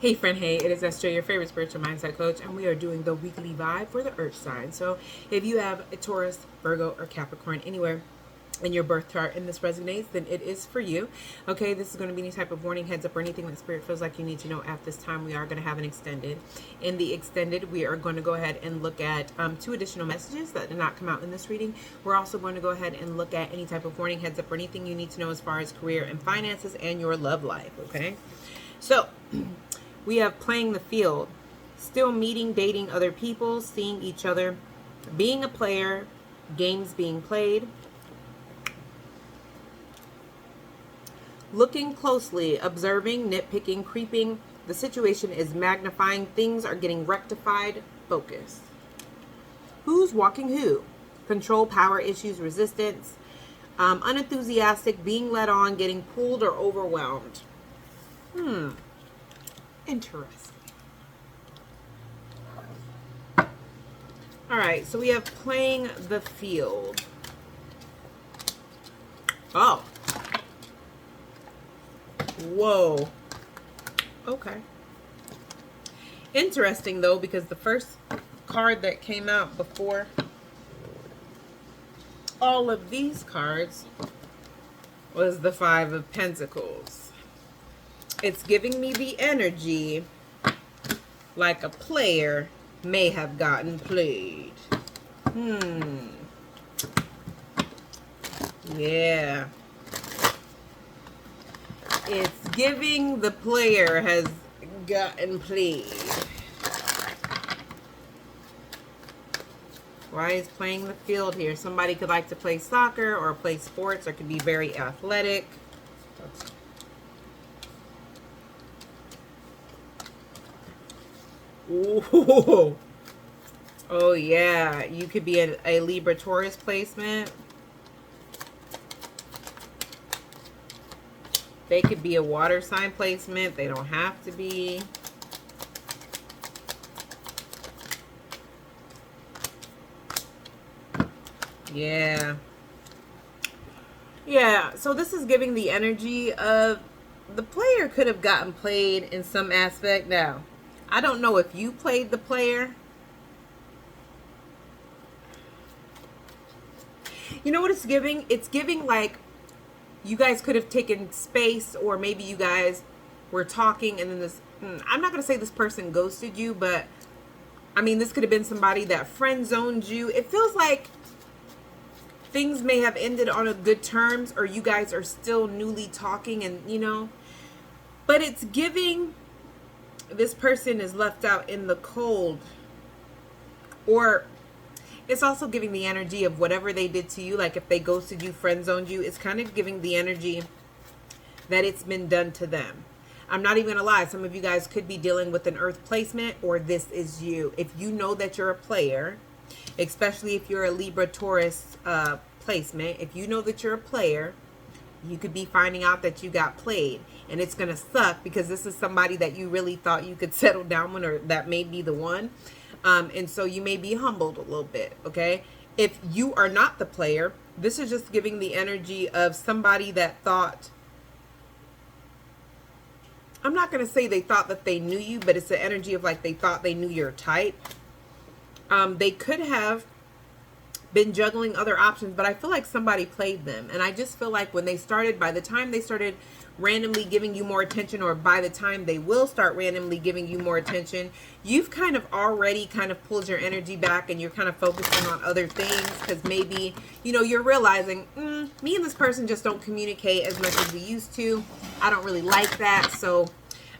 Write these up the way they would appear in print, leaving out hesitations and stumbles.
Hey friend, hey, it is Esther, your favorite spiritual mindset coach, and we are doing the weekly vibe for the earth sign. So if you have a Taurus, Virgo, or Capricorn anywhere in your birth chart and this resonates, then it is for you. Okay, this is going to be any type of warning, heads up, or anything that spirit feels like you need to know at this time. We are going to have an extended. In the extended, we are going to go ahead and look at 2 additional messages that did not come out in this reading. We're also going to go ahead and look at any type of warning, heads up, or anything you need to know as far as career and finances and your love life. Okay, so we have playing the field, still meeting, dating other people, seeing each other, being a player, games being played, looking closely, observing, nitpicking, creeping. The situation is magnifying. Things are getting rectified. Focus. Who's walking who? Control, power issues, resistance, unenthusiastic, being led on, getting pulled or overwhelmed. Interesting. All right, so we have playing the field. Oh. Whoa. Okay. Interesting, though, because the first card that came out before all of these cards was the Five of Pentacles. It's giving me the energy like a player may have gotten played. Yeah. It's giving the player has gotten played. Why is playing the field here? Somebody could like to play soccer or play sports or could be very athletic. Ooh. Oh yeah, you could be a Libra Taurus placement. They could be a water sign placement. They don't have to be. Yeah. Yeah, so this is giving the energy of the player could have gotten played in some aspect. Now, I don't know if you played the player. You know what it's giving? It's giving like you guys could have taken space, or maybe you guys were talking and then this, I'm not going to say this person ghosted you, but I mean, this could have been somebody that friend zoned you. It feels like things may have ended on a good terms, or you guys are still newly talking and, you know, but it's giving this person is left out in the cold, or it's also giving the energy of whatever they did to you. Like if they ghosted you, friend zoned you, it's kind of giving the energy that it's been done to them. I'm not even gonna lie, some of you guys could be dealing with an earth placement, or this is you. If you know that you're a player, especially if you're a Libra Taurus placement, if you know that you're a player, you could be finding out that you got played, and it's gonna suck because this is somebody that you really thought you could settle down with, or that may be the one. And so you may be humbled a little bit, okay? If you are not the player, this is just giving the energy of somebody that thought, I'm not going to say they thought that they knew you, but it's the energy of like they thought they knew your type. They could have been juggling other options, but I feel like somebody played them. And I just feel like when they started, by the time they started randomly giving you more attention, or by the time they will start randomly giving you more attention, you've kind of already kind of pulled your energy back and you're kind of focusing on other things, because maybe, you know, you're realizing, me and this person just don't communicate as much as we used to. I don't really like that, so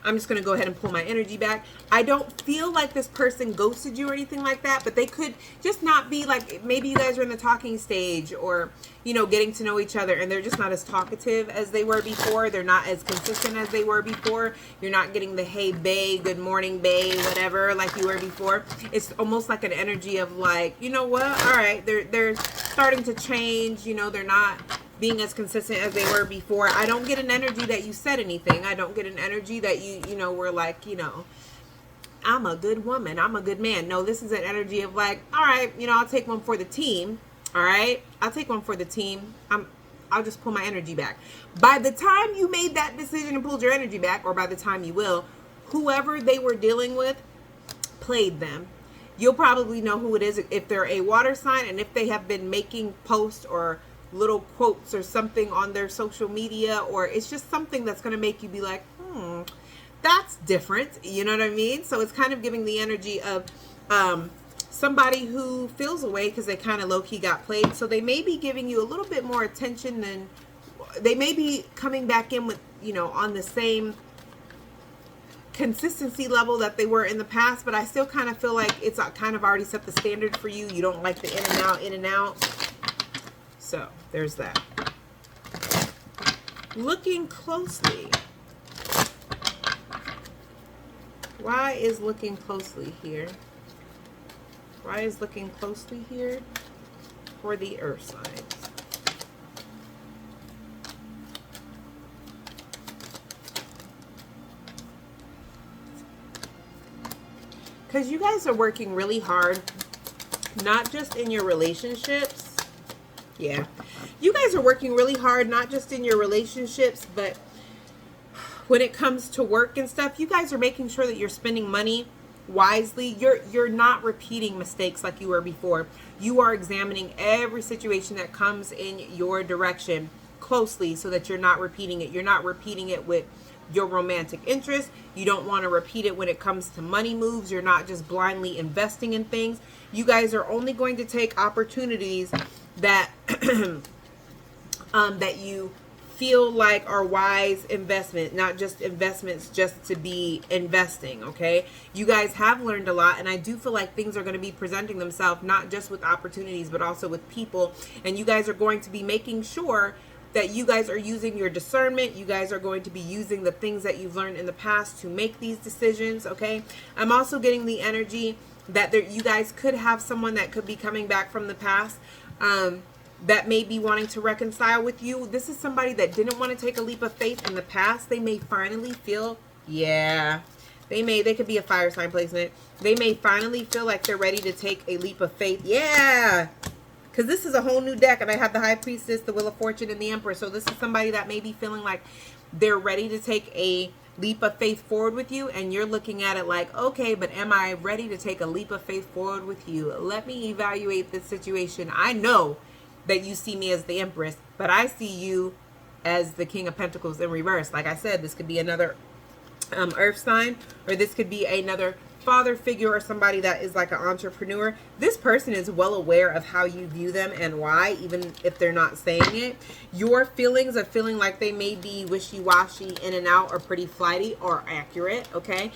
I'm just going to go ahead and pull my energy back. I don't feel like this person ghosted you or anything like that, but they could just not be like, maybe you guys are in the talking stage, or, you know, getting to know each other, and they're just not as talkative as they were before. They're not as consistent as they were before. You're not getting the hey bae, good morning bae, whatever, like you were before. It's almost like an energy of like, you know what? All right, they're starting to change. You know, they're not being as consistent as they were before. I don't get an energy that you said anything. I don't get an energy that you know, were like, you know, I'm a good woman, I'm a good man. No, this is an energy of like, all right, you know, I'll take one for the team. All right, I'll take one for the team. I'll just pull my energy back. By the time you made that decision and pulled your energy back, or by the time you will, whoever they were dealing with played them. You'll probably know who it is if they're a water sign, and if they have been making posts or little quotes or something on their social media, or it's just something that's going to make you be like, that's different. You know what I mean? So it's kind of giving the energy of somebody who feels away because they kind of low-key got played. So they may be giving you a little bit more attention than, they may be coming back in with, you know, on the same consistency level that they were in the past, but I still kind of feel like it's kind of already set the standard for you. You don't like the in and out. So there's that. Looking closely. Why is looking closely here? Why is looking closely here for the earth signs? Because you guys are working really hard, not just in your relationships. Yeah. You guys are working really hard, not just in your relationships, but when it comes to work and stuff, you guys are making sure that you're spending money wisely. You're not repeating mistakes like you were before. You are examining every situation that comes in your direction closely so that you're not repeating it. You're not repeating it with your romantic interest. You don't want to repeat it when it comes to money moves. You're not just blindly investing in things. You guys are only going to take opportunities that that you feel like are wise investment, not just investments just to be investing. Okay, you guys have learned a lot, and I do feel like things are going to be presenting themselves not just with opportunities but also with people, and you guys are going to be making sure that you guys are using your discernment. You guys are going to be using the things that you've learned in the past to make these decisions, okay? I'm also getting the energy that you guys could have someone that could be coming back from the past that may be wanting to reconcile with you. This is somebody that didn't want to take a leap of faith in the past. They may finally feel, yeah, they could be a fire sign placement. They may finally feel like they're ready to take a leap of faith. Yeah. Because this is a whole new deck, and I have the High Priestess, the Wheel of Fortune, and the Emperor. So this is somebody that may be feeling like they're ready to take a leap of faith forward with you, and you're looking at it like, okay, but am I ready to take a leap of faith forward with you? Let me evaluate this situation. I know that you see me as the Empress, but I see you as the King of Pentacles in reverse. Like I said, this could be another earth sign, or this could be another father figure or somebody that is like an entrepreneur. This person is well aware of how you view them and why, even if they're not saying it. Your feelings of feeling like they may be wishy-washy, in and out, or pretty flighty are accurate, okay?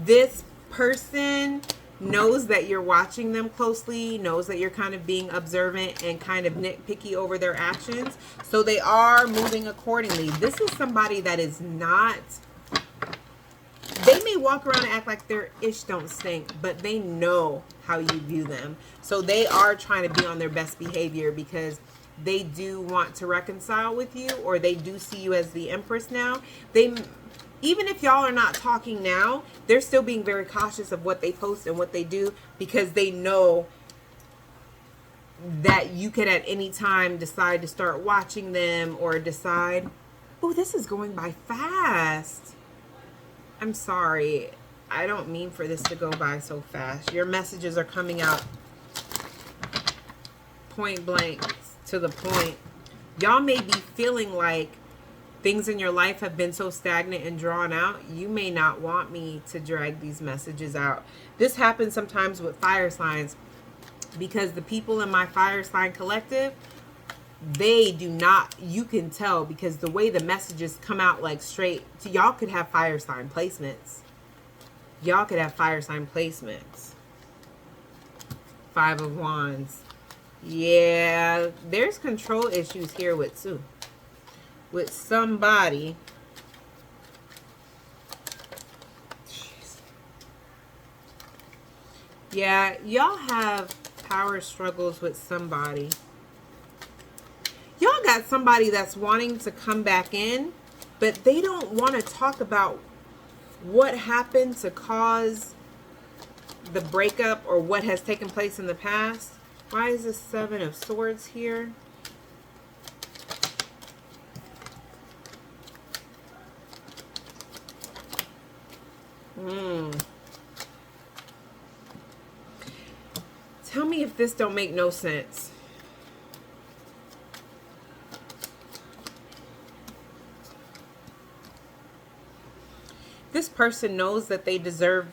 This person knows that you're watching them closely, knows that you're kind of being observant and kind of nitpicky over their actions. So they are moving accordingly. This is somebody that is not... They may walk around and act like their ish don't stink, but they know how you view them. So they are trying to be on their best behavior because they do want to reconcile with you, or they do see you as the Empress now. Even if y'all are not talking now, they're still being very cautious of what they post and what they do, because they know that you could at any time decide to start watching them, or decide, oh, this is going by fast. I'm sorry. I don't mean for this to go by so fast. Your messages are coming out point blank, to the point. Y'all may be feeling like things in your life have been so stagnant and drawn out. You may not want me to drag these messages out. This happens sometimes with fire signs, because the people in my fire sign collective, they do not, you can tell, because the way the messages come out like straight to y'all. Could have fire sign placements. Y'all could have fire sign placements. 5 of Wands. Yeah, there's control issues here with somebody. Jeez. Yeah, y'all have power struggles with somebody. Y'all got somebody that's wanting to come back in, but they don't want to talk about what happened to cause the breakup or what has taken place in the past. Why is this 7 of Swords here? Mm. Tell me if this don't make no sense. This person knows that they deserve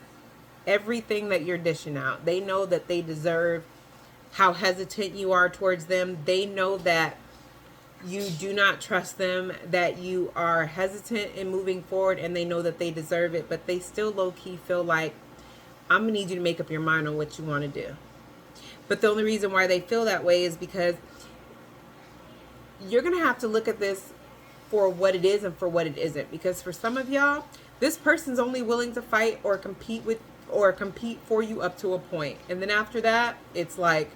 everything that you're dishing out. They know that they deserve how hesitant you are towards them. They know that you do not trust them, that you are hesitant in moving forward, and they know that they deserve it, but they still low-key feel like, I'm going to need you to make up your mind on what you want to do. But the only reason why they feel that way is because you're going to have to look at this for what it is and for what it isn't. Because for some of y'all, this person's only willing to fight or compete for you up to a point. And then after that, it's like,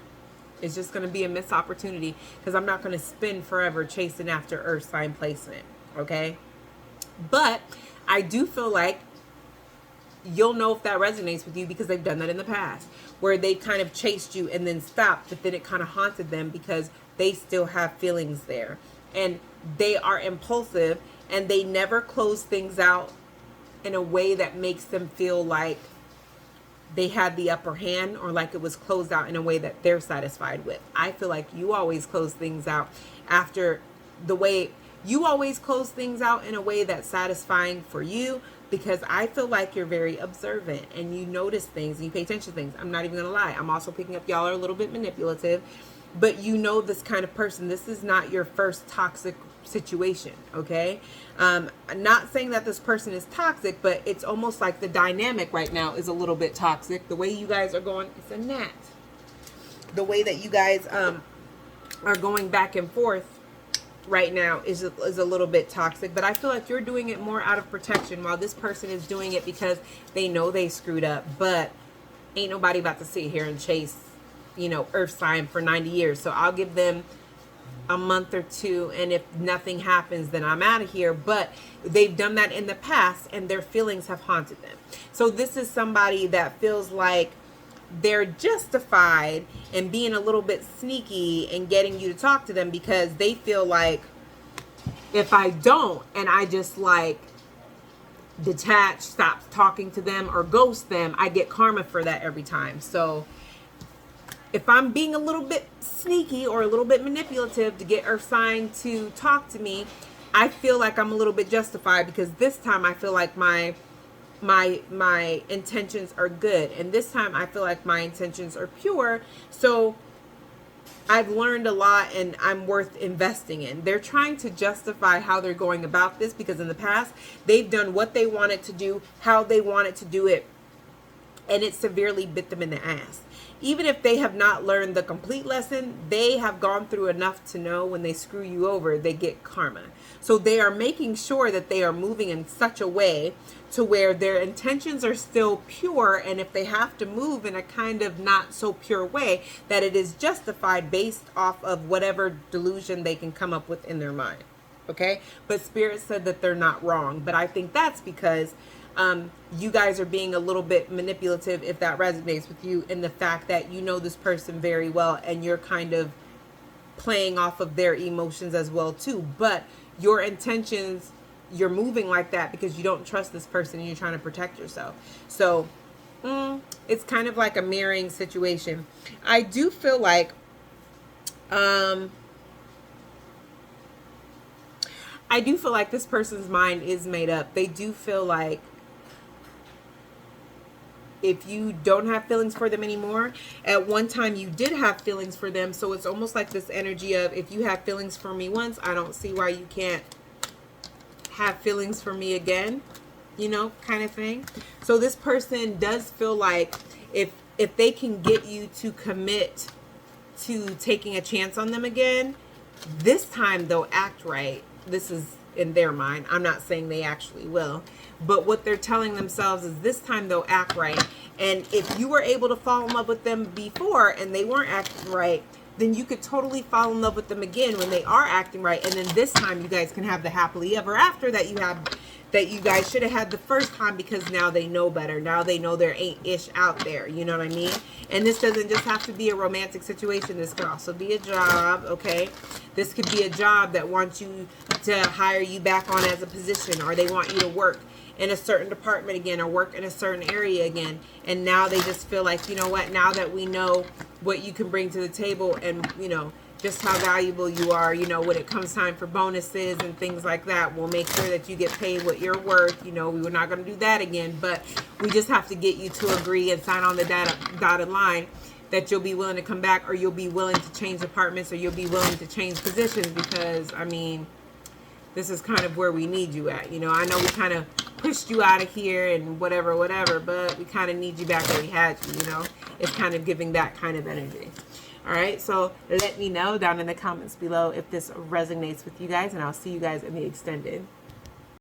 it's just going to be a missed opportunity, because I'm not going to spend forever chasing after earth sign placement. Okay. But I do feel like you'll know if that resonates with you, because they've done that in the past, where they kind of chased you and then stopped, but then it kind of haunted them because they still have feelings there, and they are impulsive, and they never close things out in a way that makes them feel like they had the upper hand, or like it was closed out in a way that they're satisfied with. I feel like you always close things out after the way you always close things out in a way that's satisfying for you, because I feel like you're very observant and you notice things and you pay attention to things. I'm not even gonna lie. I'm also picking up y'all are a little bit manipulative, but you know this kind of person. This is not your first toxic situation, okay? Not saying that this person is toxic, but it's almost like the dynamic right now is a little bit toxic. The way you guys are going, it's a gnat. The way that you guys are going back and forth right now is a little bit toxic, but I feel like you're doing it more out of protection, while this person is doing it because they know they screwed up. But ain't nobody about to sit here and chase, earth sign for 90 years. So I'll give them a month or two, and if nothing happens, then I'm out of here. But they've done that in the past, and their feelings have haunted them. So this is somebody that feels like they're justified in being a little bit sneaky and getting you to talk to them, because they feel like, if I don't, and I just like detach, stop talking to them, or ghost them, I get karma for that every time. So if I'm being a little bit sneaky or a little bit manipulative to get earth sign to talk to me, I feel like I'm a little bit justified, because this time I feel like my intentions are good, and this time I feel like my intentions are pure. So I've learned a lot, and I'm worth investing in. They're trying to justify how they're going about this, because in the past they've done what they wanted to do, how they wanted to do it, and it severely bit them in the ass. Even if they have not learned the complete lesson, they have gone through enough to know when they screw you over, they get karma. So they are making sure that they are moving in such a way to where their intentions are still pure, and if they have to move in a kind of not so pure way, that it is justified based off of whatever delusion they can come up with in their mind. Okay? But Spirit said that they're not wrong. But I think that's because you guys are being a little bit manipulative, if that resonates with you, in the fact that you know this person very well, and you're kind of playing off of their emotions as well too. But your intentions, you're moving like that because you don't trust this person and you're trying to protect yourself. So it's kind of like a mirroring situation. I do feel like this person's mind is made up. They do feel like if you don't have feelings for them anymore, at one time you did have feelings for them. So it's almost like this energy of, if you have feelings for me once, I don't see why you can't have feelings for me again, kind of thing. So this person does feel like if they can get you to commit to taking a chance on them again, this time they'll act right. This is in their mind. I'm not saying they actually will, but what they're telling themselves is this time they'll act right. And if you were able to fall in love with them before and they weren't acting right, then you could totally fall in love with them again when they are acting right. And then this time you guys can have the happily ever after that you guys should have had the first time, because now they know better. Now they know there ain't ish out there. You know what I mean? And this doesn't just have to be a romantic situation. This could also be a job, okay? This could be a job that wants you to hire you back on as a position, or they want you to work in a certain department again or work in a certain area again. And now they just feel like, you know what, now that we know what you can bring to the table and, you know, just how valuable you are, you know, when it comes time for bonuses and things like that, we'll make sure that you get paid what you're worth. You know, we were not going to do that again, but we just have to get you to agree and sign on the dotted line that you'll be willing to come back, or you'll be willing to change departments, or you'll be willing to change positions, because, I mean, this is kind of where we need you at. You know, I know we kind of pushed you out of here and whatever, but we kind of need you back where we had you, you know. It's kind of giving that kind of energy. All right, so let me know down in the comments below if this resonates with you guys, and I'll see you guys in the extended.